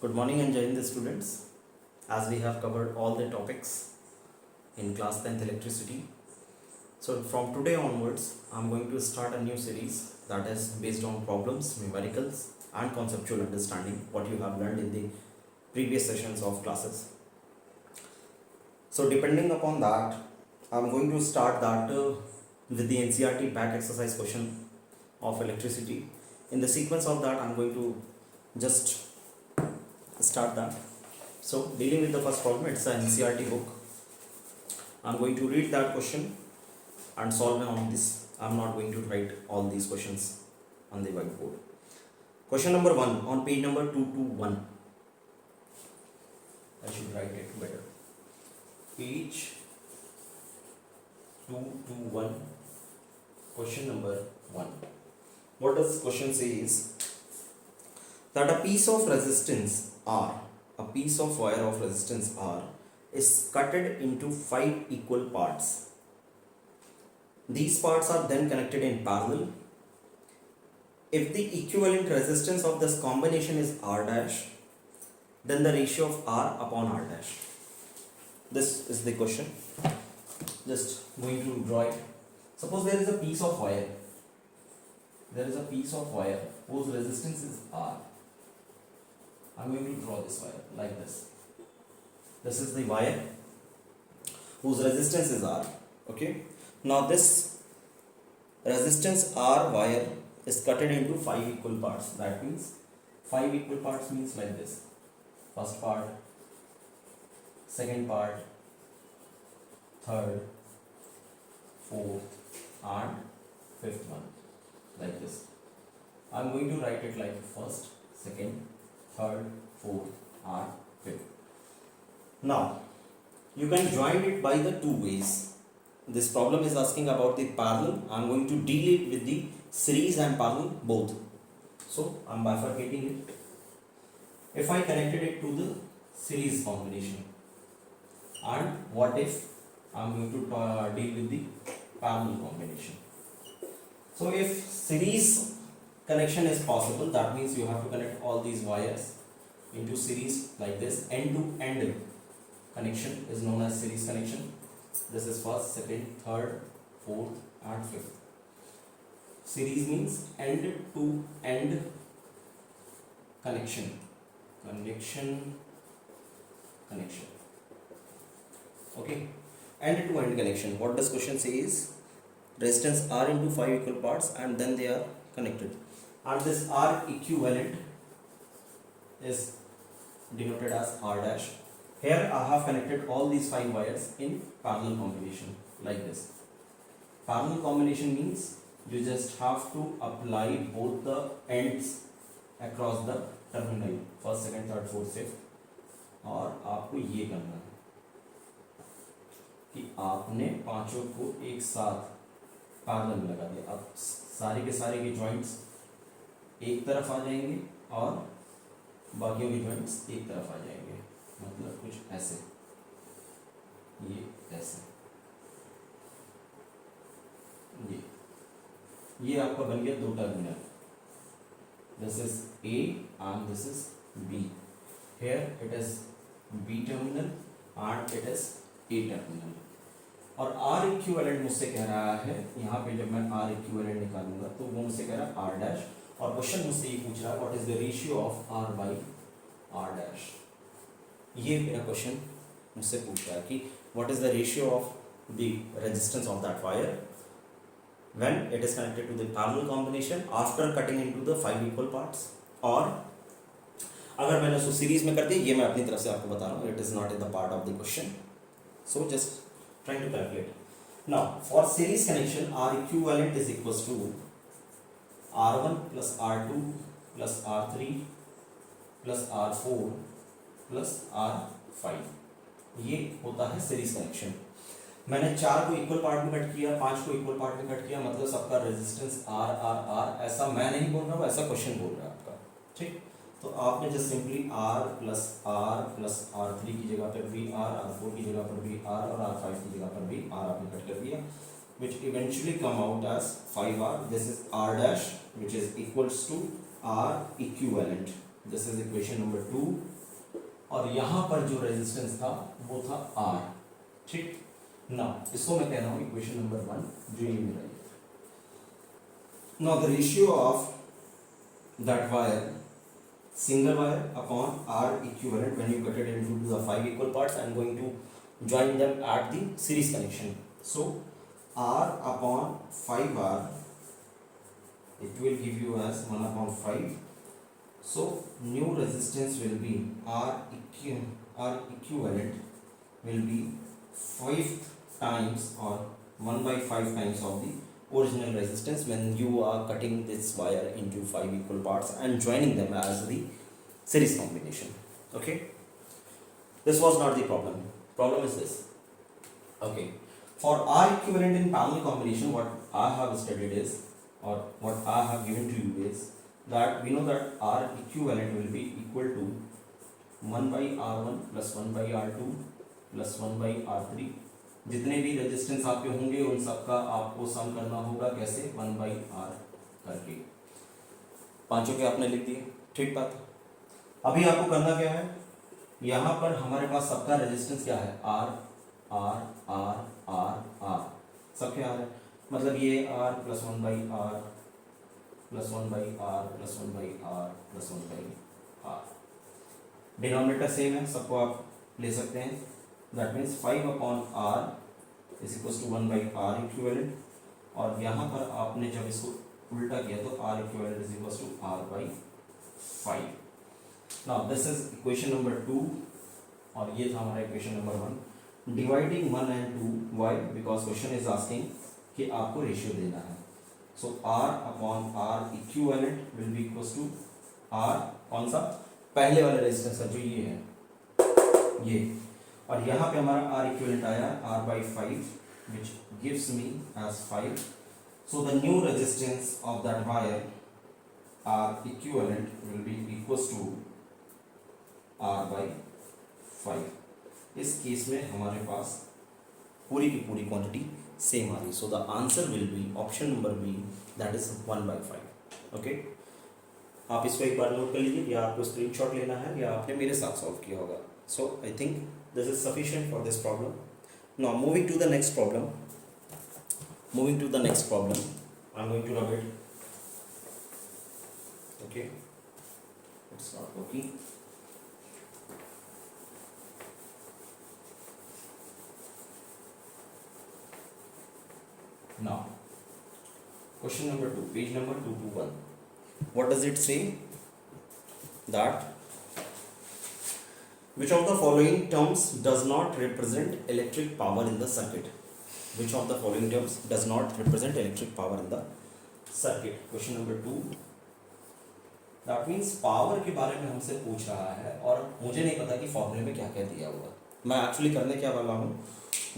Good morning and Jai Hind students. As we have covered all the topics in class 10th electricity, so from today onwards I'm going to start a new series that is based on problems, numericals and conceptual understanding what you have learned in the previous sessions of classes. So depending upon that, I'm going to start that with the NCERT back exercise question of electricity. In the sequence of that, I'm going to just start that. So dealing with the first problem, it's an NCERT book. I'm going to read that question and solve it on this. I'm not going to write all these questions on the whiteboard. Question number 1 on page number 221. I should write it better. Page 221. Question number 1. What does question say is that a piece of resistance R, a piece of wire of resistance R is cutted into 5 equal parts. These parts are then connected in parallel. If the equivalent resistance of this combination is R dash, then the ratio of R upon R dash. This is the question. Just going to draw it. Suppose there is a piece of wire. There is a piece of wire whose resistance is R. I'm going to draw this wire like this. This is the wire whose resistance is R. Okay. Now this resistance R wire is cutted into 5 equal parts. That means 5 equal parts means like this. First part, second part, third, fourth and fifth one. Like this. I'm going to write it like first, second, third, fourth and fifth. Now, you can join it by the two ways. This problem is asking about the parallel. I'm going to deal it with the series and parallel both. So, I'm bifurcating it. If I connected it to the series combination, and what if I'm going to deal with the parallel combination. So if series connection is possible, that means you have to connect all these wires into series like this. End to end connection is known as series connection. This is first, second, third, fourth and fifth. Series means end to end connection. Connection. Okay. End to end connection. What does question say is resistance R into 5 equal parts and then they are connected. And this R equivalent is denoted as R dash. Here I have connected all these 5 wires in parallel combination like this. Parallel combination means you just have to apply both the ends across the terminal. First, second, third, fourth, fifth. और आपको ये करना है कि आपने पांचों को एक साथ पैरेलल में लगा दिया. अब सारे के जॉइंट्स एक तरफ आ जाएंगे और बाकियों के जॉइंट्स एक तरफ आ जाएंगे. मतलब कुछ ऐसे, ये ऐसे, ये आपका बन गया दो terminal. This is A and this is B. Here it is B terminal and it is A terminal. और R इक्विवेलेंट मुझसे कह रहा है, यहाँ पे जब मैं R इक्विवेलेंट निकालूंगा तो वो मुझसे कह रहा है R डैश. और क्वेश्चन मुझसे ये पूछ रहा है what is the ratio of R by R dash. ये मेरा क्वेश्चन मुझसे पूछ रहा है कि what is the ratio of the resistance of that wire when it is connected to the parallel combination after cutting into the 5 equal parts. और अगर मैंने उसको सीरीज में कर दी, ये मैं अपनी तरफ से आपको बता रहा हूँ, it is not in the part of the question. So just trying to calculate. Now for series connection, R equivalent is equals to R1 plus R2 plus R3 plus R4 plus R5. ये होता है series connection. मैंने 4 को equal part में cut किया, 5 को equal part में cut किया, मतलब सबका रेजिस्टेंस R R R. ऐसा मैं नहीं बोल रहा हूँ, ऐसा क्वेश्चन बोल रहा है आपका. ठीक. तो आपने just simply R plus R3 की जगह पर भी R, R4 की जगह पर भी R और R5 की जगह पर भी R आपने कट कर दिया, which eventually come out as 5R. This is R dash which is equals to R equivalent. This is equation number 2, और यहां पर जो रेजिस्टेंस था वो था R, ठीक ना। इसको मैं कह रहा हूं इक्वेशन नंबर 1 जो ये मिला है। Now the ratio of that wire, single wire upon R equivalent when you cut it into the 5 equal parts, I am going to join them at the series connection. So R upon 5R, it will give you as 1 upon 5. So new resistance will be R equivalent will be 5 times or 1 by 5 times of the original resistance when you are cutting this wire into 5 equal parts and joining them as the series combination. Okay, this was not the problem is this. Okay, for R equivalent in parallel combination, what I have studied is, or what I have given to you is that we know that R equivalent will be equal to 1 by R1 plus 1 by R2 plus 1 by R3. जितने भी resistance आपके होंगे उन सबका आपको सम करना होगा, कैसे, 1 by R करके। पांचों के आपने लिख दिए, ठीक बात। अभी आपको करना क्या है, यहाँ पर हमारे पास सबका रेजिस्टेंस क्या है, R R R R R, सबके R है, मतलब ये R plus 1 by R plus 1 by R plus 1 by R plus 1 by R। Denominator same है, सबको आप ले सकते हैं। That means 5 upon R is equal to 1 by R equivalent, और यहाँ पर आपने जब इसको उल्टा किया तो R equivalent is equal to R by 5। Now this is equation number 2, और ये था हमारा equation number 1। Dividing 1 and 2, why, because question is asking कि आपको रेशियो देना है। So R upon R equivalent will be equal to R, कौन सा, पहले वाला रेजिस्टेंस का जो ये है ये, और यहाँ पे हमारा R इक्विवेलेंट आया R by 5 which gives me as 5. So the new resistance of that wire R equivalent will be equals to R by 5. इस केस में हमारे पास पूरी की पूरी क्वांटिटी सेम आ रही, so the answer will be option number B, that is 1 by 5. Okay, आप इसको एक बार नोट कर लीजिए, या आपको स्क्रीनशॉट लेना है या आपने मेरे साथ सॉल्व किया होगा। So I think this is sufficient for this problem. Now moving to the next problem, I am going to rub it. Okay, it's not working. Now, question number 2, page number 221. What does it say? That which of the following terms does not represent electric power in the circuit? Which of the following terms does not represent electric power in the circuit? Question number 2. That means power के बारे में हमसे पूछ रहा है, और मुझे नहीं पता कि फॉर्मूले में क्या क्या दिया हुआ। मैं एक्चुअली करने क्या वाला हूँ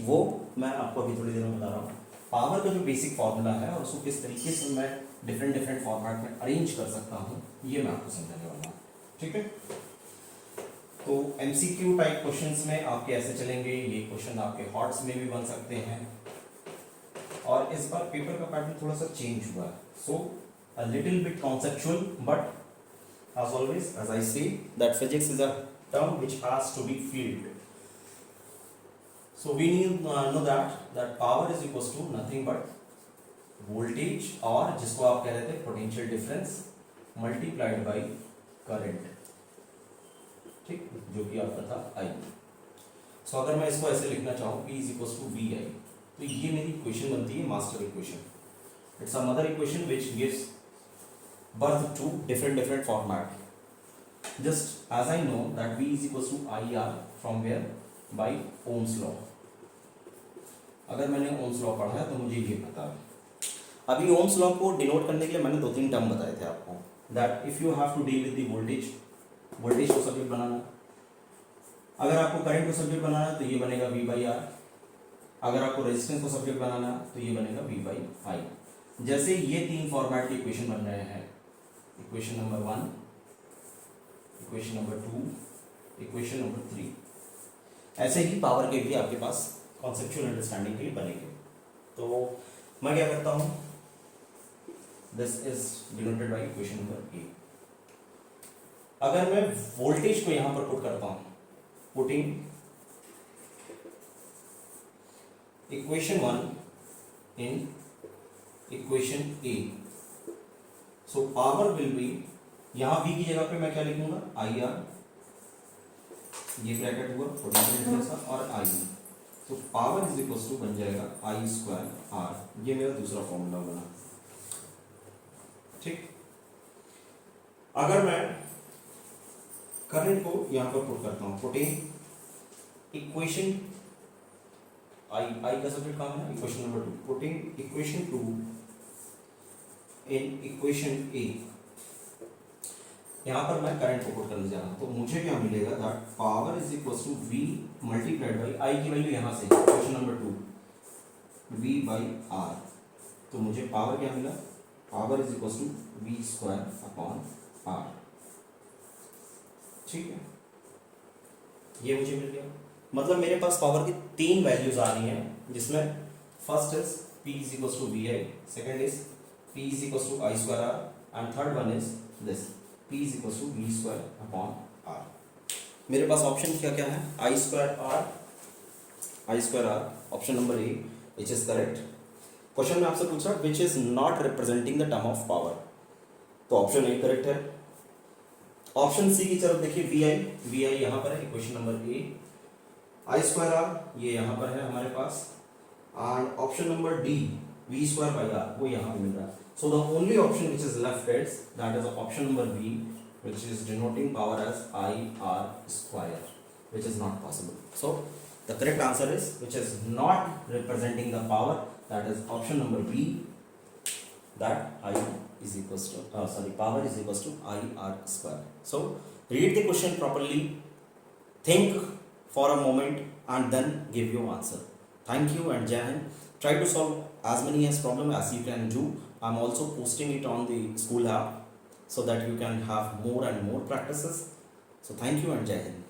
वो मैं आपको अभी थोड़ी देर में बता रहा हूँ। पावर का जो बेसिक फॉर्मूला है और उसको किस तरीके से मैं डिफरेंट फॉर्मेट में अरेंज कर सकता हूँ, ये मैं आपको समझाने वाला हूँ, ठीक है। तो एमसीक्यू टाइप क्वेश्चंस में आपके ऐसे चलेंगे, ये क्वेश्चन आपके हॉट्स में भी बन सकते हैं, और इस बार पेपर का पैटर्न थोड़ा सा चेंज हुआ है, so a little bit conceptual, but as always, as I say, that physics is a term which has to be filled. So we need know that power is equals to nothing but voltage, और जिसको आप कह रहे थे potential difference multiplied by current, ठीक, जो कि आपका था I। So अगर मैं इसको ऐसे लिखना चाहूँ P is equals to VI, तो ये मेरी इक्वेशन बनती है master equation. It's a mother equation which gives birth to different format. Just as I know that V is equals to IR from where, by Ohm's law। अगर मैंने Ohm's law पढ़ा है तो मुझे ये पता है। अभी ओम्स लॉ को डिनोट करने के लिए मैंने 2-3 टर्म बताए थे आपको, that if you have to deal with the voltage को सब्जेक्ट बनाना, अगर आपको करंट को सब्जेक्ट बनाना है तो ये बनेगा V by R, अगर आपको रेजिस्टेंस को सब्जेक्ट बनाना है तो ये बनेगा V by I। जैसे ये 3 फॉर्मेट के इक्वेशन बन रहे हैं, equation number 1, equation number 2, equation number 3, ऐसे ही पावर के भी आपके पास कॉन्सेप्चुअल अंडरस्टैंडिंग के लिए बनेंगे। तो मैं क्या करता हूँ, this is denoted by equation number 8। अगर मैं वोल्टेज को यहां पर पुट करता हूं, putting equation 1 in equation A, so power will be, यहां v की जगह पे मैं क्या लिखूंगा, आई आर, ये ब्रैकेट हुआ पोटेंशियल जैसा, और आई, तो पावर इज इक्वल टू बन जाएगा आई स्क्वायर आर, ये मेरा दूसरा फॉर्मूला बना। ठीक, अगर मैं करंट को यहां पर पुट करता हूं, पुटिंग इक्वेशन आई का सब्जेक्ट कहाँ है, equation number 2, putting equation 2 in equation A, यहां पर मैं करंट को पुट करने जा रहा हूं, तो मुझे क्या मिलेगा, that power is equal to V multiplied by I की वैल्यू यहां से equation number 2 V by R, तो मुझे पावर क्या मिला, power is equal to V square upon R. ठीक है, ये मुझे मिल गया, मतलब मेरे पास पावर की 3 वैल्यूज आ रही हैं, जिसमें first is P is equal to V I, second is P is equal to I square R, and third one is this P is equal to V square upon R. मेरे पास option क्या क्या है, I square R, option number A which is correct. Question में आपसे पूछा which is not representing the term of power, तो option A correct है। ऑप्शन सी की तरफ देखिए, वी आई यहाँ पर है equation number A, I square R ये यहाँ पर है हमारे पास, and option number D V square by R वो यहाँ पे मिल रहा है। So the only option which is left is that is option number B which is denoting power as I R square, which is not possible. So the correct answer is which is not representing the power, that is option number B, that I is equals to power is equals to I R square. So read the question properly, think for a moment and then give your answer. Thank you and Jai Hind. Try to solve as many as problem as you can do. I'm also posting it on the school app so that you can have more and more practices. So thank you and Jai Hind.